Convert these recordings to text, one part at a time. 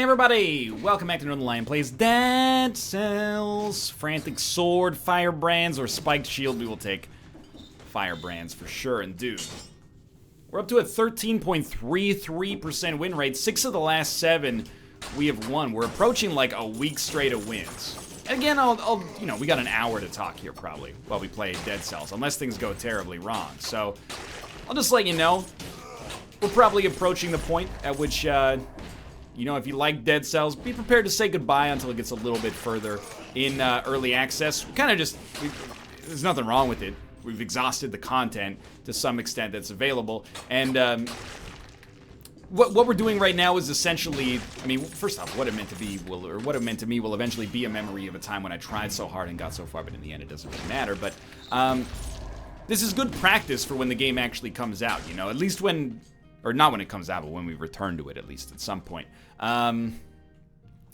everybody! Welcome back to Northernlion plays Dead Cells. Frantic sword, firebrands, or spiked shield. We will take firebrands for sure. And dude, we're up to a 13.33% win rate. 6 of the last 7 we have won. We're approaching like a week straight of wins. And again, you know, we got an hour to talk here probably while we play Dead Cells, unless things go terribly wrong. So I'll just let you know, we're probably approaching the point at which, you know, if you like Dead Cells, be prepared to say goodbye until it gets a little bit further in early access. Kind of just, there's nothing wrong with it. We've exhausted the content to some extent that's available. And what we're doing right now is essentially, I mean, first off, what it meant to be will, or what it meant to me will eventually be a memory of a time when I tried so hard and got so far, but in the end it doesn't really matter. But this is good practice for when the game actually comes out, you know, at least when, or not when it comes out, but when we return to it, at least at some point.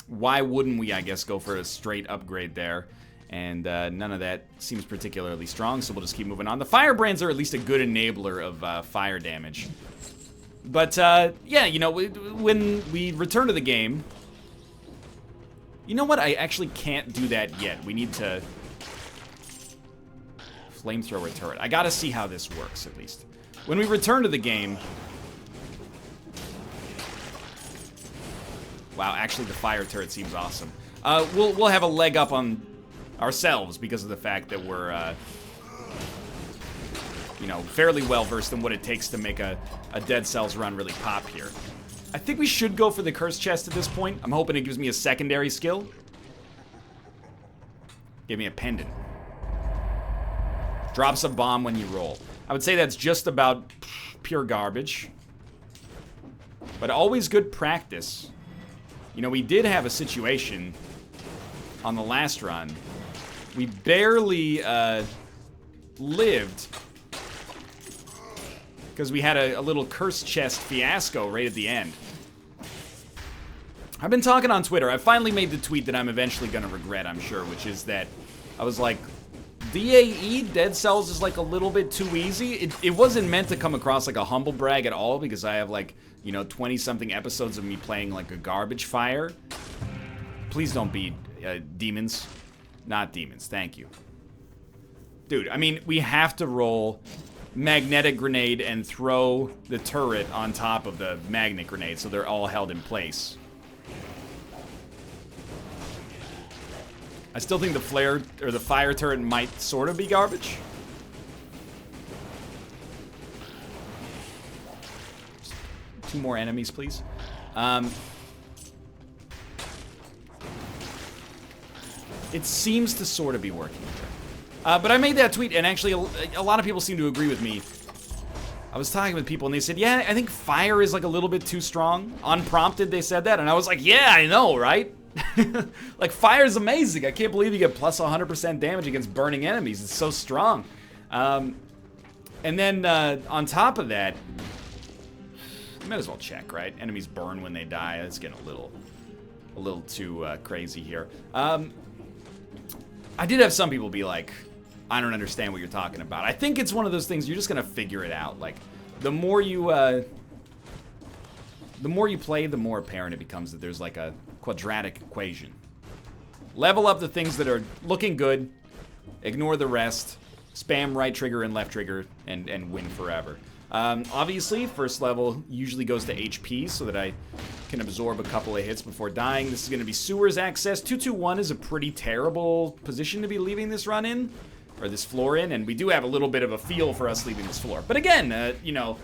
Why wouldn't we, I guess, go for a straight upgrade there? And none of that seems particularly strong, so we'll just keep moving on. The firebrands are at least a good enabler of fire damage. But, yeah, you know, when we return to the game... You know what? I actually can't do that yet. We need to... Flamethrower turret. I gotta see how this works, at least. When we return to the game... Wow, actually the fire turret seems awesome. We'll have a leg up on ourselves because of the fact that we're, you know, fairly well versed in what it takes to make a Dead Cells run really pop here. I think we should go for the curse chest at this point. I'm hoping it gives me a secondary skill. Give me a pendant. Drops a bomb when you roll. I would say that's just about pure garbage. But always good practice. You know, we did have a situation on the last run. We barely lived because we had a little curse chest fiasco right at the end. I've been talking on Twitter. I finally made the tweet that I'm eventually going to regret, I'm sure, which is that I was like, DAE, Dead Cells, is like a little bit too easy. It wasn't meant to come across like a humble brag at all because I have like, you know, 20-something episodes of me playing like a garbage fire. Please don't be demons. Not demons, thank you. Dude, I mean, we have to roll magnetic grenade and throw the turret on top of the magnet grenade so they're all held in place. I still think the flare, or the fire turret might sort of be garbage. Two more enemies, please. It seems to sort of be working. But I made that tweet, and actually a lot of people seem to agree with me. I was talking with people, and they said, yeah, I think fire is like a little bit too strong. Unprompted, they said that, and I was like, yeah, I know, right? Like, fire's amazing. I can't believe you get plus 100% damage against burning enemies. It's so strong. And then on top of that, you might as well check, right? Enemies burn when they die. That's getting a little too crazy here. I did have some people be like, I don't understand what you're talking about. I think it's one of those things you're just gonna figure it out. Like, the more you play, the more apparent it becomes that there's like a quadratic equation. Level up the things that are looking good, ignore the rest, spam right trigger and left trigger, and win forever. Obviously, first level usually goes to HP so that I can absorb a couple of hits before dying. This is going to be Sewers access. 221 is a pretty terrible position to be leaving this run in, or this floor in, and we do have a little bit of a feel for us leaving this floor. But again, you know,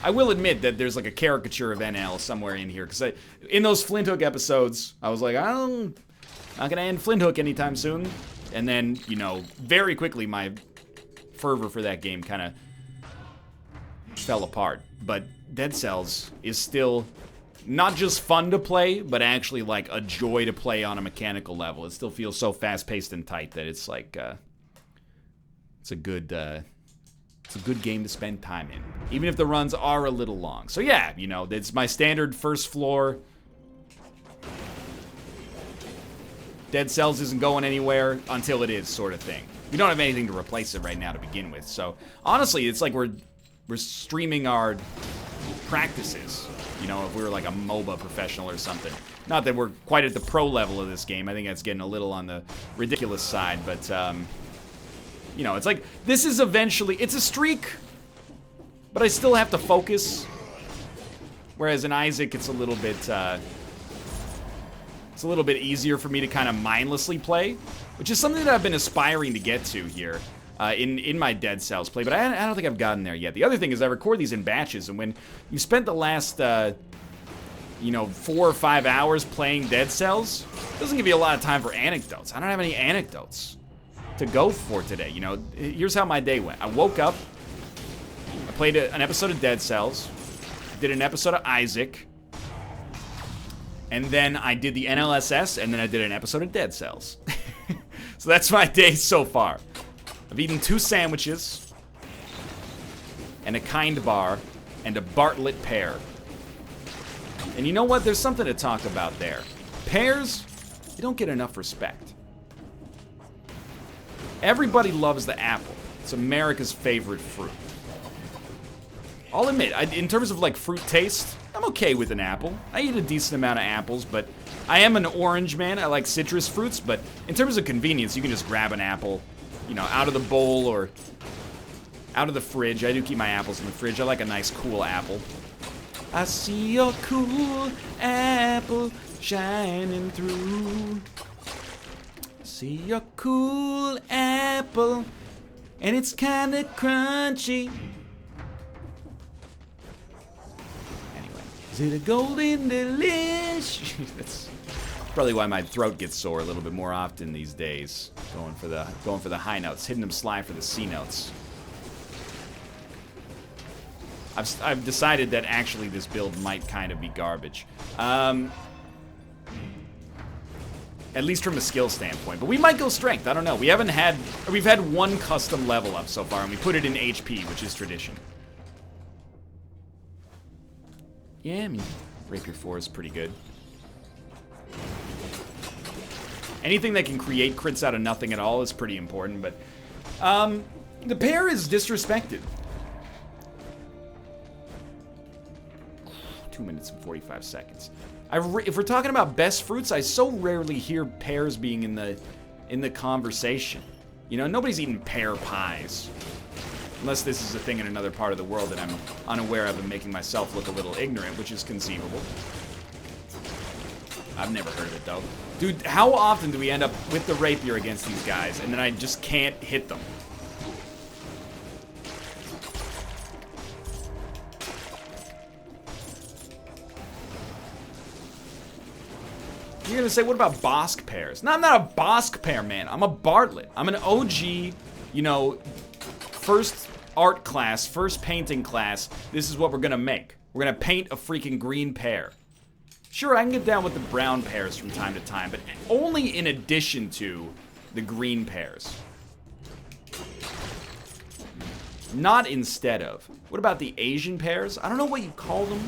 I will admit that there's like a caricature of NL somewhere in here, because in those Flint Hook episodes, I was like, I'm not going to end Flint Hook anytime soon. And then, you know, very quickly my fervor for that game kind of fell apart. But Dead Cells is still not just fun to play, but actually like a joy to play on a mechanical level. It still feels so fast-paced and tight that it's like, it's a good game to spend time in, even if the runs are a little long. So yeah, you know, it's my standard first floor. Dead Cells isn't going anywhere until it is, sort of thing. We don't have anything to replace it right now to begin with. So honestly, it's like we're streaming our practices You know, if we were like a MOBA professional or something. Not that we're quite at the pro level of this game. I think that's getting a little on the ridiculous side, but, you know, it's like, this is eventually, it's a streak, but I still have to focus. Whereas in Isaac, it's a little bit easier for me to kind of mindlessly play, which is something that I've been aspiring to get to here in my Dead Cells play, but I don't think I've gotten there yet. The other thing is I record these in batches, and when you spent the last, you know, 4 or 5 hours playing Dead Cells, it doesn't give you a lot of time for anecdotes. I don't have any anecdotes to go for today. You know, here's how my day went. I woke up, I played an episode of Dead Cells, did an episode of Isaac, and then I did the NLSS, and then I did an episode of Dead Cells. So that's my day so far. I've eaten 2 sandwiches, and a Kind bar, and a Bartlett pear. And you know what? There's something to talk about there. Pears, you don't get enough respect. Everybody loves the apple. It's America's favorite fruit. I'll admit, in terms of like fruit taste, I'm okay with an apple. I eat a decent amount of apples, but I am an orange man. I like citrus fruits, but in terms of convenience, you can just grab an apple, you know, out of the bowl or out of the fridge. I do keep my apples in the fridge. I like a nice cool apple. I see your cool apple shining through. See your cool apple, and it's kinda crunchy. Is it a golden delish? That's probably why my throat gets sore a little bit more often these days. Going for the high notes, hitting them sly for the C notes. I've decided that actually this build might kind of be garbage. At least from a skill standpoint. But we might go strength, I don't know. We've had 1 custom level up so far, and we put it in HP, which is tradition. Yeah, I mean, Rapier 4 is pretty good. Anything that can create crits out of nothing at all is pretty important, but the pear is disrespected. 2 minutes and 45 seconds. If we're talking about best fruits, I so rarely hear pears being in the conversation. You know, nobody's eating pear pies. Unless this is a thing in another part of the world that I'm unaware of and making myself look a little ignorant, which is conceivable. I've never heard of it, though. Dude, how often do we end up with the rapier against these guys, and then I just can't hit them? You're gonna say, what about Bosk pears? No, I'm not a Bosk pear, man. I'm a Bartlett. I'm an OG, you know, first art class, first painting class. This is what we're gonna make. We're gonna paint a freaking green pear. Sure, I can get down with the brown pears from time to time, but only in addition to the green pears. Not instead of. What about the Asian pears? I don't know what you call them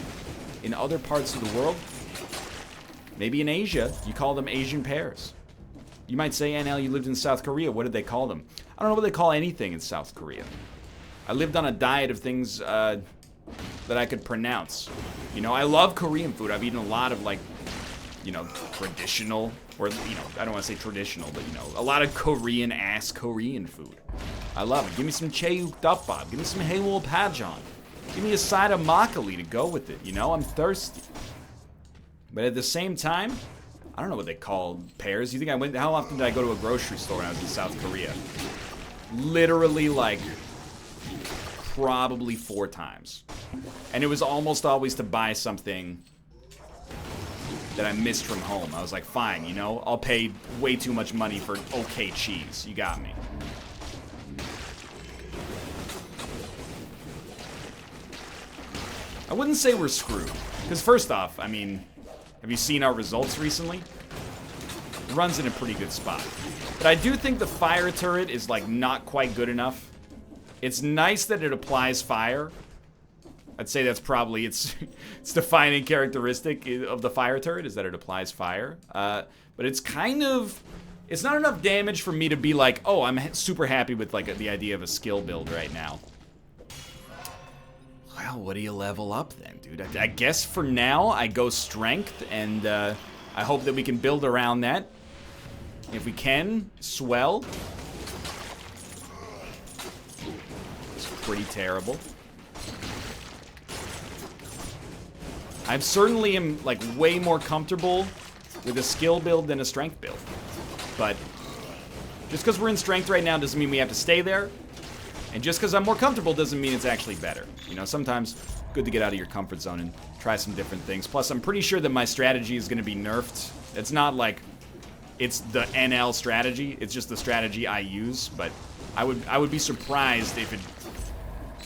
in other parts of the world. Maybe in Asia, you call them Asian pears. You might say, NL, you lived in South Korea. What did they call them? I don't know what they call anything in South Korea. I lived on a diet of things that I could pronounce. You know, I love Korean food. I've eaten a lot of, like, you know, traditional, or, you know, I don't want to say traditional, but, you know, a lot of Korean-ass Korean food. I love it. Give me some cheukdapbap. Give me some haewol pajeon. Give me a side of makgeolli to go with it. You know, I'm thirsty. But at the same time, I don't know what they call pears. You think I went? How often did I go to a grocery store when I was in South Korea? Literally, like, probably 4 times. And it was almost always to buy something that I missed from home. I was like, fine, you know, I'll pay way too much money for okay cheese. You got me. I wouldn't say we're screwed. Because first off, I mean, have you seen our results recently? It runs in a pretty good spot. But I do think the fire turret is, like, not quite good enough. It's nice that it applies fire. I'd say that's probably its defining characteristic of the fire turret, is that it applies fire. But it's kind of... It's not enough damage for me to be like, oh, I'm super happy with, like, the idea of a skill build right now. Well, what do you level up then, dude? I guess for now, I go strength, and I hope that we can build around that. If we can, swell. It's pretty terrible. I certainly am, like, way more comfortable with a skill build than a strength build. But just because we're in strength right now doesn't mean we have to stay there. And just because I'm more comfortable doesn't mean it's actually better. You know, sometimes good to get out of your comfort zone and try some different things. Plus, I'm pretty sure that my strategy is going to be nerfed. It's not like it's the NL strategy. It's just the strategy I use. But I would be surprised if it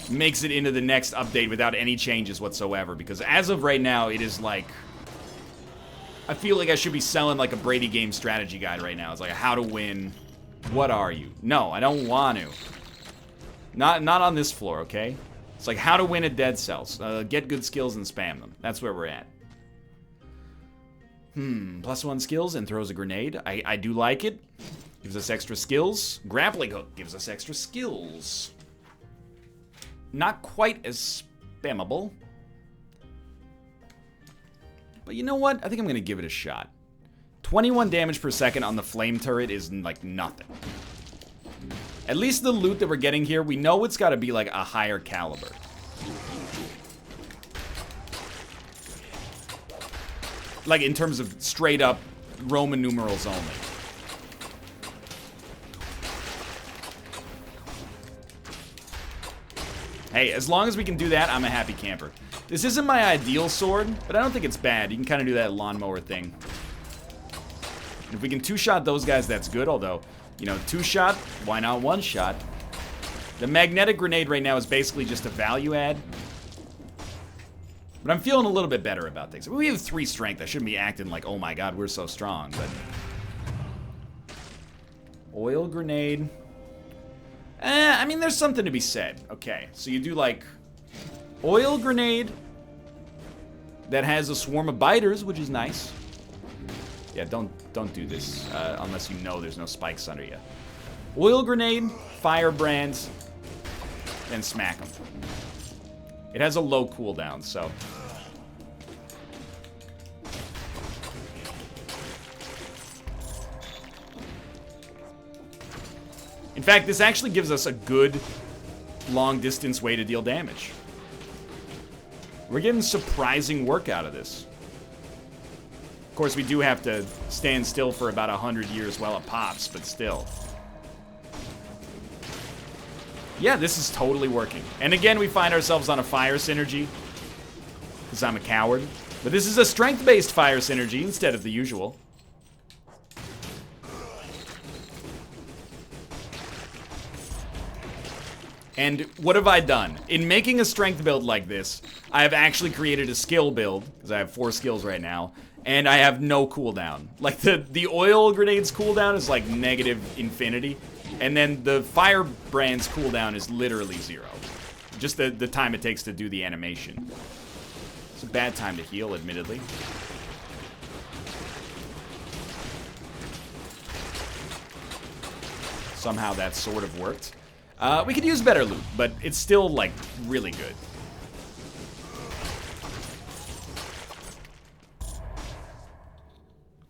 makes it into the next update without any changes whatsoever. Because as of right now, it is like... I feel like I should be selling like a Brady game strategy guide right now. It's like how to win. What are you? No, I don't want to. Not on this floor, okay? It's like how to win at Dead Cells. Get good skills and spam them. That's where we're at. +1 skills and throws a grenade. I do like it. Gives us extra skills. Grappling hook gives us extra skills. Not quite as spammable. But you know what? I think I'm going to give it a shot. 21 damage per second on the flame turret is like nothing. At least the loot that we're getting here, we know it's got to be like a higher caliber. Like in terms of straight up Roman numerals only. Hey, as long as we can do that, I'm a happy camper. This isn't my ideal sword, but I don't think it's bad. You can kind of do that lawnmower thing. And if we can two-shot those guys, that's good, although... You know, two-shot, why not one-shot? The magnetic grenade right now is basically just a value add. But I'm feeling a little bit better about things. We have 3 strength. I shouldn't be acting like, oh my god, we're so strong. But oil grenade. I mean, there's something to be said. Okay, so you do like oil grenade that has a swarm of biters, which is nice. Yeah, don't do this unless you know there's no spikes under you. Oil grenade, firebrands, and smack them. It has a low cooldown, so. In fact, this actually gives us a good long distance way to deal damage. We're getting surprising work out of this. Of course, we do have to stand still for about 100 years while it pops, but still. Yeah, this is totally working. And again, we find ourselves on a fire synergy, because I'm a coward. But this is a strength-based fire synergy instead of the usual. And what have I done? In making a strength build like this, I have actually created a skill build, because I have 4 skills right now, and I have no cooldown. Like, the oil grenade's cooldown is like negative infinity, and then the firebrand's cooldown is literally 0. Just the time it takes to do the animation. It's a bad time to heal, admittedly. Somehow that sort of worked. We could use better loot, but it's still, like, really good.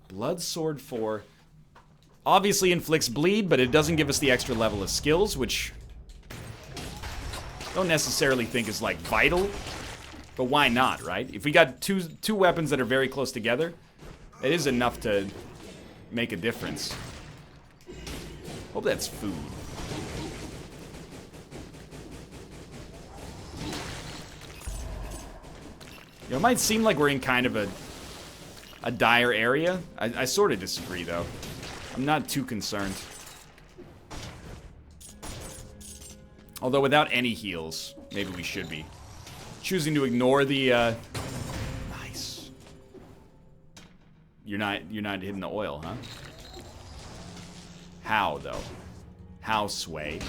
Blood Sword 4 obviously inflicts bleed, but it doesn't give us the extra level of skills, which I don't necessarily think is, like, vital. But why not, right? If we got two weapons that are very close together, it is enough to make a difference. Hope that's food. You know, it might seem like we're in kind of a dire area. I sort of disagree, though. I'm not too concerned. Although without any heals, maybe we should be. Choosing to ignore the, Nice. You're not hitting the oil, huh? How, though? How, Sway?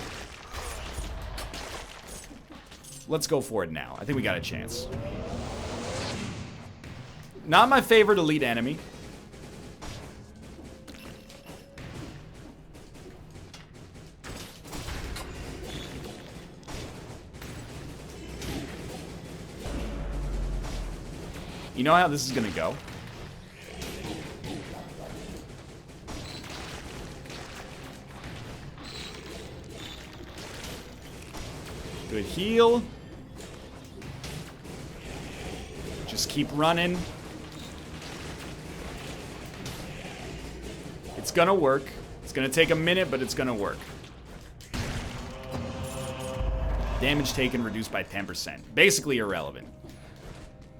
Let's go for it now. I think we got a chance. Not my favorite elite enemy. You know how this is gonna go. Good heal. Just keep running. It's gonna work. It's gonna take a minute, but it's gonna work. Damage taken reduced by 10%. Basically irrelevant.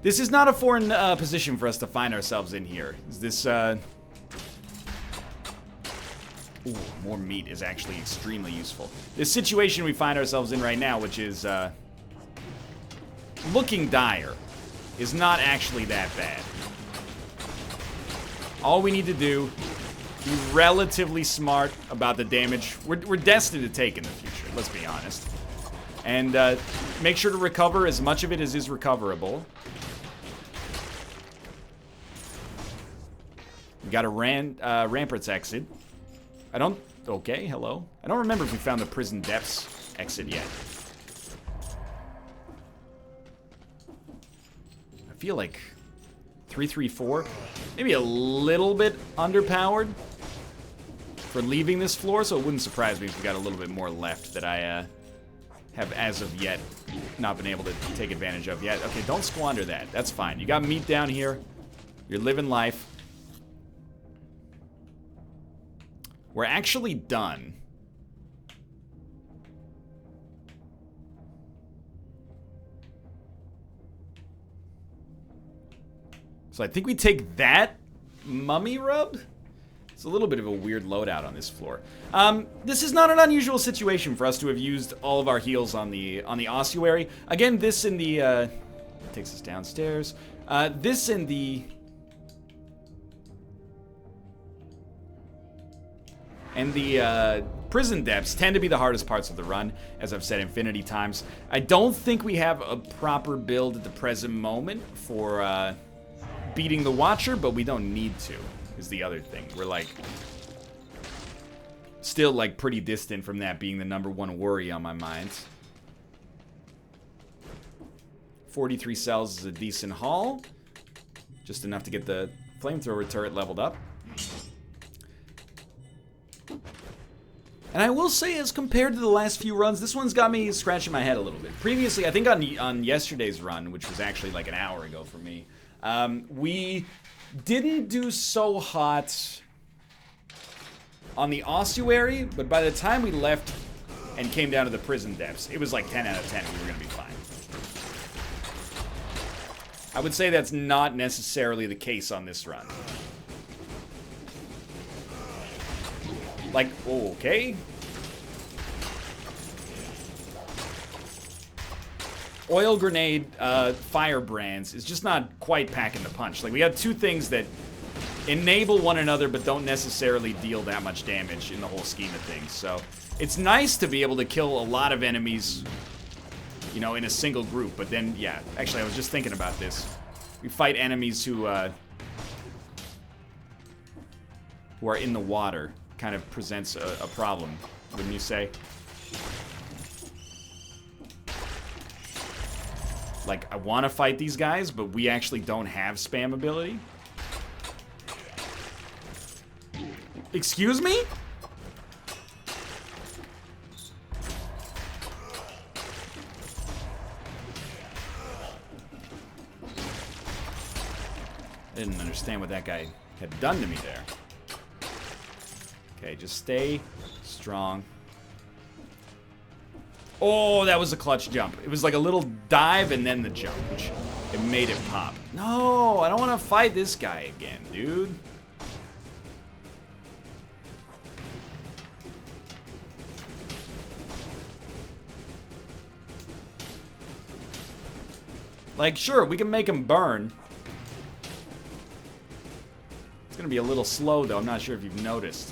This is not a foreign position for us to find ourselves in here. Is this, Ooh, more meat is actually extremely useful. This situation we find ourselves in right now, which is, looking dire, is not actually that bad. All we need to do, be relatively smart about the damage we're destined to take in the future, let's be honest. And make sure to recover as much of it as is recoverable. We got a Ramparts exit. Okay, hello. I don't remember if we found the prison depths exit yet. I feel like 334, maybe a little bit underpowered for leaving this floor, so it wouldn't surprise me if we got a little bit more left that I have as of yet not been able to take advantage of yet. Okay, don't squander that. That's fine. You got meat down here. You're living life. We're actually done. So I think we take that mummy rub. It's a little bit of a weird loadout on this floor. This is not an unusual situation for us to have used all of our heals on the ossuary. Again, this in the takes us downstairs. This in the prison depths tend to be the hardest parts of the run, as I've said infinity times. I don't think we have a proper build at the present moment for beating the Watcher, but we don't need to, is the other thing. We're like still like pretty distant from that being the #1 worry on my mind. 43 cells is a decent haul. Just enough to get the flamethrower turret leveled up. And I will say, as compared to the last few runs, this one's got me scratching my head a little bit. Previously, I think on yesterday's run, which was actually like an hour ago for me, we didn't do so hot on the ossuary, but by the time we left and came down to the prison depths, it was like 10 out of 10. We were going to be fine. I would say that's not necessarily the case on this run. Like, okay. Oil grenade, firebrands is just not quite packing the punch. Like, we have two things that enable one another but don't necessarily deal that much damage in the whole scheme of things. So, it's nice to be able to kill a lot of enemies, you know, in a single group. But then, yeah, actually, I was just thinking about this. We fight enemies who are in the water. Kind of presents a problem, wouldn't you say? Like, I want to fight these guys, but we actually don't have spam ability. Excuse me? I didn't understand what that guy had done to me there. Okay, just stay strong. Oh, that was a clutch jump. It was like a little dive and then the jump, which it made it pop. No, I don't want to fight this guy again, dude. Like, sure, we can make him burn. It's gonna be a little slow, though. I'm not sure if you've noticed.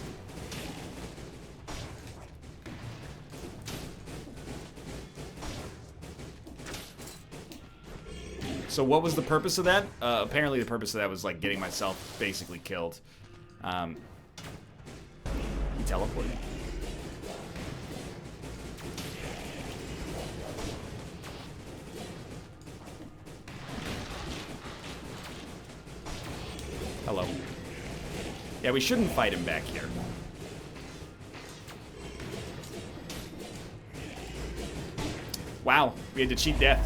So what was the purpose of that? Apparently the purpose of that was like getting myself basically killed. He teleported. Hello. Yeah, we shouldn't fight him back here. Wow, we had to cheat death.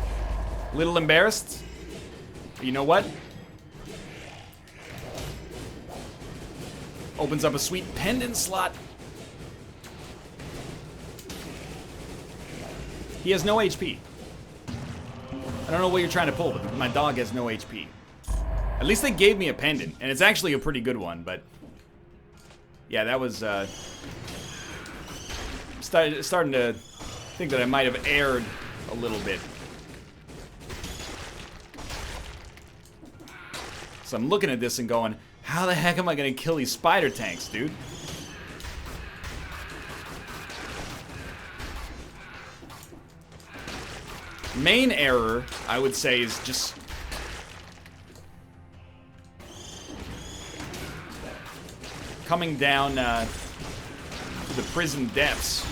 A little embarrassed. But you know what? Opens up a sweet pendant slot. He has no HP. I don't know what you're trying to pull, but my dog has no HP. At least they gave me a pendant, and it's actually a pretty good one, but... Yeah, that was, starting to think that I might have erred a little bit. So I'm looking at this and going, how the heck am I gonna kill these spider tanks, dude? Main error, I would say, is just... coming down to the prison depths.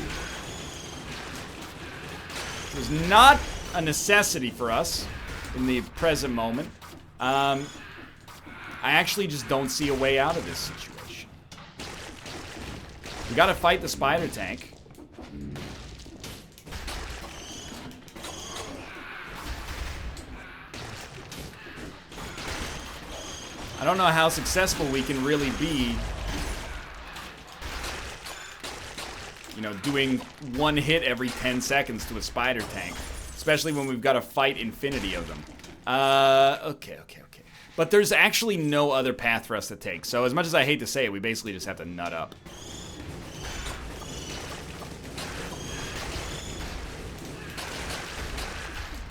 There's not a necessity for us in the present moment. I actually just don't see a way out of this situation. We gotta fight the spider tank. I don't know how successful we can really be, you know, doing one hit every 10 seconds to a spider tank. Especially when we've got to fight infinity of them. Okay. But there's actually no other path for us to take. So as much as I hate to say it, we basically just have to nut up.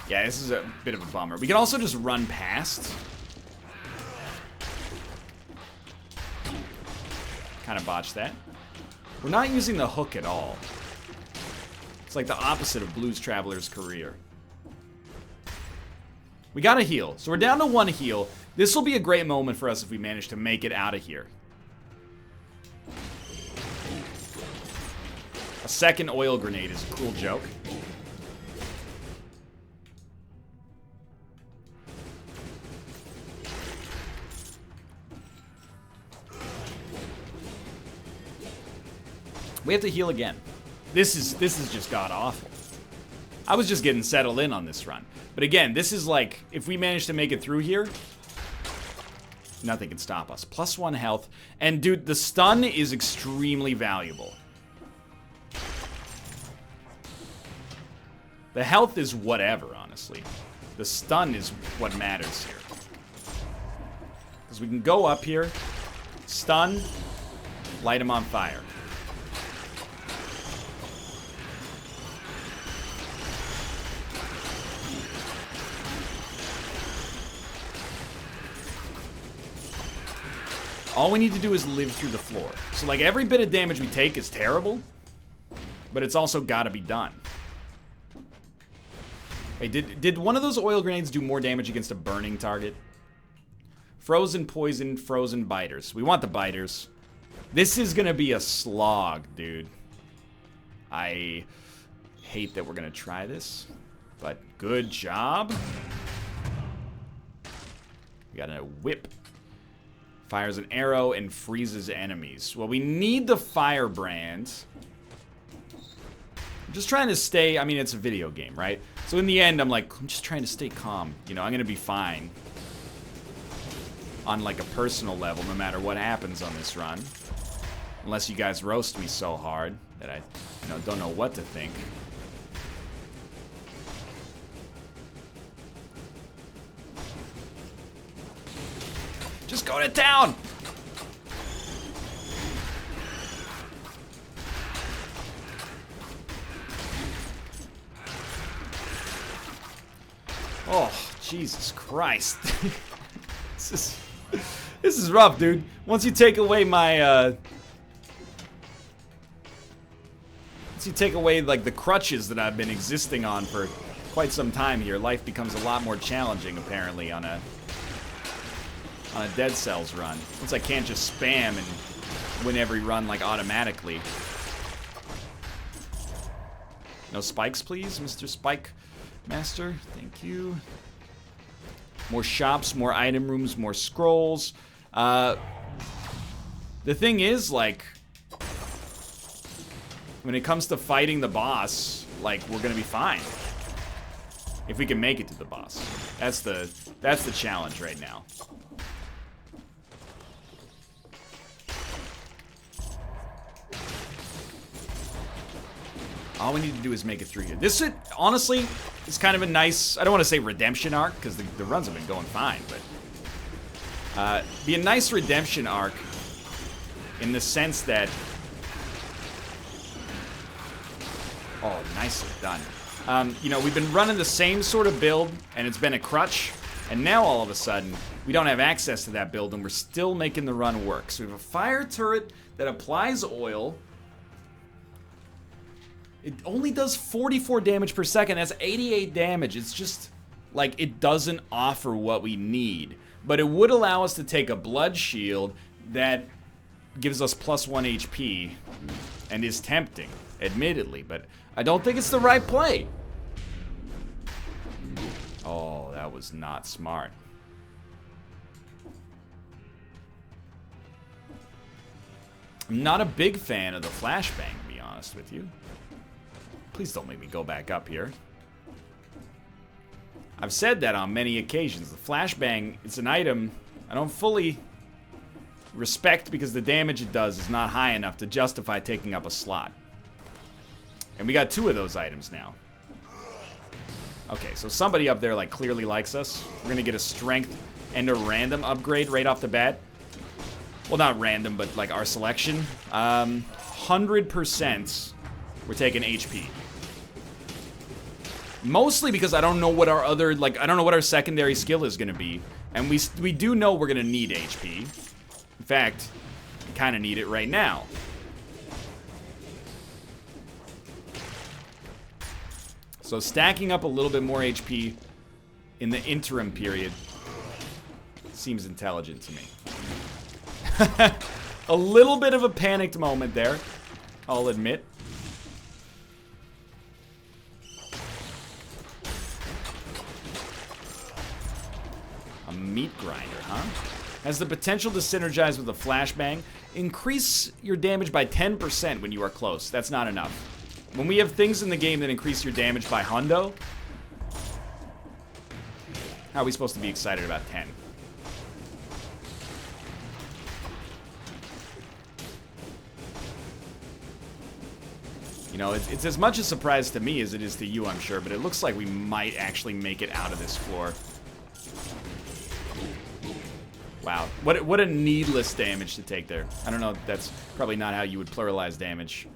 Yeah, this is a bit of a bummer. We can also just run past. Kind of botched that. We're not using the hook at all. It's like the opposite of Blues Traveler's career. We gotta heal. So we're down to 1 heal. This will be a great moment for us if we manage to make it out of here. A second oil grenade is a cool joke. We have to heal again. This is just god-awful. I was just getting settled in on this run. But again, this is like, if we manage to make it through here, nothing can stop us. +1 health. And dude, the stun is extremely valuable. The health is whatever, honestly. The stun is what matters here. Because we can go up here, stun, light him on fire. All we need to do is live through the floor. So, like, every bit of damage we take is terrible, but it's also gotta be done. Hey, did one of those oil grenades do more damage against a burning target? Frozen, poison, frozen biters. We want the biters. This is gonna be a slog, dude. I hate that we're gonna try this, but good job. We got a whip. Fires an arrow and freezes enemies. Well, we need the firebrand. I'm just trying to stay... I mean, it's a video game, right? So in the end, I'm like, I'm just trying to stay calm. You know, I'm going to be fine. On, like, a personal level, no matter what happens on this run. Unless you guys roast me so hard that I, you know, don't know what to think. Just go to town! Oh, Jesus Christ. This is rough, dude. Once you take away my, once you take away, like, the crutches that I've been existing on for quite some time here, life becomes a lot more challenging, apparently, on a Dead Cells run. Once I can't just spam and win every run, like, automatically. No spikes, please, Mr. Spike Master. Thank you. More shops, more item rooms, more scrolls. The thing is, like, when it comes to fighting the boss, like, we're gonna be fine. If we can make it to the boss. That's the challenge right now. All we need to do is make it through here. This, honestly, is kind of a nice, I don't want to say redemption arc, because the runs have been going fine, but be a nice redemption arc in the sense that, oh, nicely done. You know, we've been running the same sort of build, and it's been a crutch, and now all of a sudden, we don't have access to that build, and we're still making the run work. So we have a fire turret that applies oil. It only does 44 damage per second. That's 88 damage. It's just, like, it doesn't offer what we need. But it would allow us to take a blood shield that gives us +1 HP and is tempting, admittedly. But I don't think it's the right play. Oh, that was not smart. I'm not a big fan of the flashbang, to be honest with you. Please don't make me go back up here. I've said that on many occasions. The flashbang, it's an item I don't fully respect because the damage it does is not high enough to justify taking up a slot. And we got 2 of those items now. Okay, so somebody up there, like, clearly likes us. We're gonna get a strength and a random upgrade right off the bat. Well, not random, but, like, our selection. 100% we're taking HP. Mostly because I don't know what our other, like, I don't know what our secondary skill is gonna be. And we do know we're gonna need HP. In fact, we kinda need it right now. So stacking up a little bit more HP in the interim period seems intelligent to me. A little bit of a panicked moment there, I'll admit. A meat grinder, huh? Has the potential to synergize with a flashbang. Increase your damage by 10% when you are close. That's not enough. When we have things in the game that increase your damage by hundo, how are we supposed to be excited about 10? You know, it's as much a surprise to me as it is to you, I'm sure, but it looks like we might actually make it out of this floor. Wow, what a needless damage to take there. I don't know, that's probably not how you would pluralize damage.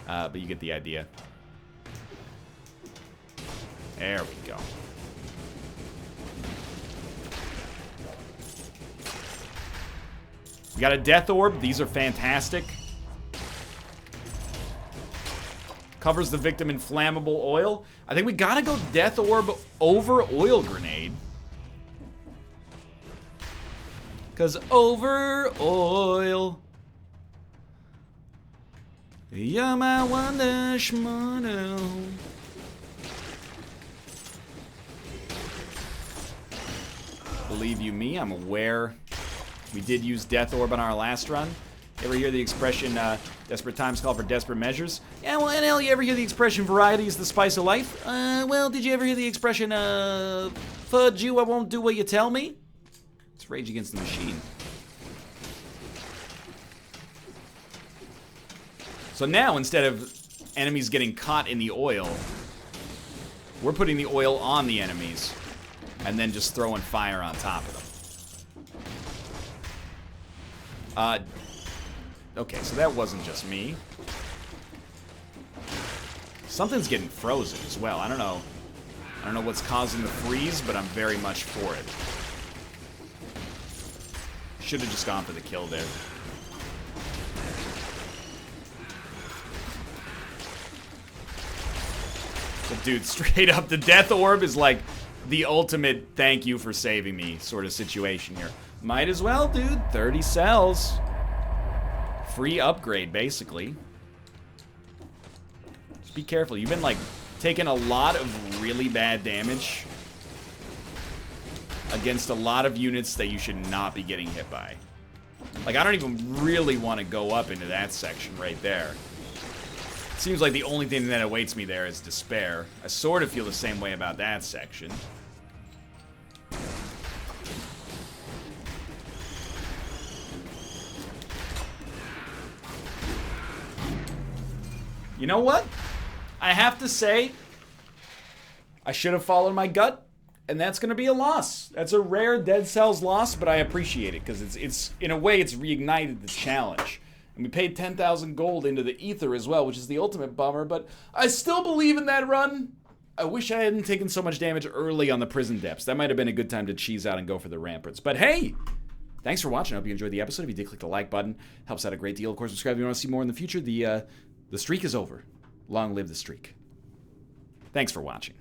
But you get the idea. There we go. We got a death orb. These are fantastic. Covers the victim in flammable oil. I think we gotta go death orb over oil grenade. Cause over oil. You're my wonder schmono. Believe you me, I'm aware we did use Death Orb on our last run. You ever hear the expression, desperate times call for desperate measures? Yeah, well, NL, you ever hear the expression, variety is the spice of life? Well, did you ever hear the expression, fudge you, I won't do what you tell me? It's Rage Against the Machine. So now, instead of enemies getting caught in the oil, we're putting the oil on the enemies and then just throwing fire on top of them. Okay, so that wasn't just me. Something's getting frozen as well. I don't know what's causing the freeze, but I'm very much for it. Should have just gone for the kill there. But dude, straight up, the Death Orb is like the ultimate thank you for saving me sort of situation here. Might as well, dude. 30 cells. Free upgrade, basically. Just be careful. You've been, like, taking a lot of really bad damage. against a lot of units that you should not be getting hit by. Like, I don't even really want to go up into that section right there. It seems like the only thing that awaits me there is despair. I sort of feel the same way about that section. You know what? I have to say, I should have followed my gut, and that's going to be a loss. That's a rare Dead Cells loss, but I appreciate it, because it's in a way, it's reignited the challenge. And we paid 10,000 gold into the ether as well, which is the ultimate bummer, but I still believe in that run. I wish I hadn't taken so much damage early on the prison depths. That might have been a good time to cheese out and go for the ramparts. But hey! Thanks for watching. I hope you enjoyed the episode. If you did, click the like button. Helps out a great deal. Of course, subscribe if you want to see more in the future. The streak is over. Long live the streak. Thanks for watching.